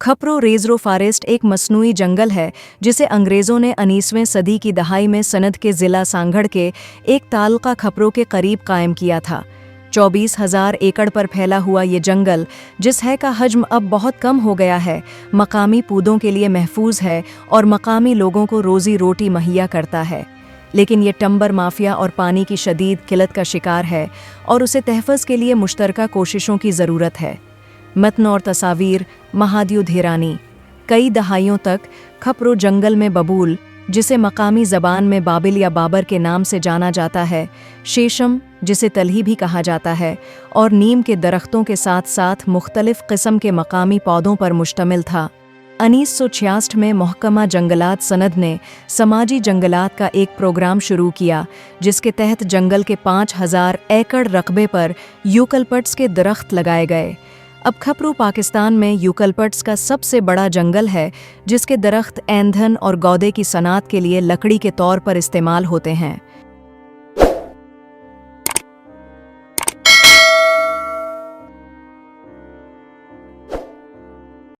खपरो रेजरो forest एक मस्नूई जंगल है जिसे अंग्रेज़ों ने 19वीं सदी की दहाई में सनद के ज़िला सांगढ़ के एक तालुका खपरो के करीब कायम किया था। 24,000 एकड़ पर फैला हुआ ये जंगल, जिस है का हजम अब बहुत कम हो गया है, मकामी पौधों के लिए महफूज है और मकामी लोगों को रोज़ी रोटी मुहैया करता है। लेकिन ये टंबर माफिया और पानी की शदीद किल्लत का शिकार है और उसे तहफ़्फ़ुज़ के लिए मुश्तरका कोशिशों की ज़रूरत है। मतन और तस्वीर महाद्यू धेरानी। कई दहाइयों तक खपरो जंगल में बबूल, जिसे मकामी ज़बान में बाबिल या बाबर के नाम से जाना जाता है, शेशम जिसे तलही भी कहा जाता है, और नीम के दरख्तों के साथ साथ मुख्तलिफ किस्म के मकामी पौधों पर मुश्तमिल था। 1966 में महकमा जंगलात सनद ने समाजी जंगलात का एक प्रोग्राम शुरू किया, जिसके तहत जंगल के 5,000 एकड़ रकबे पर यूकलिप्टस के दरख्त लगाए गए। अब खपरो पाकिस्तान में यूकलिप्टस का सबसे बड़ा जंगल है, जिसके दरख्त ईंधन और गौदे की सनात के लिए लकड़ी के तौर पर इस्तेमाल होते हैं।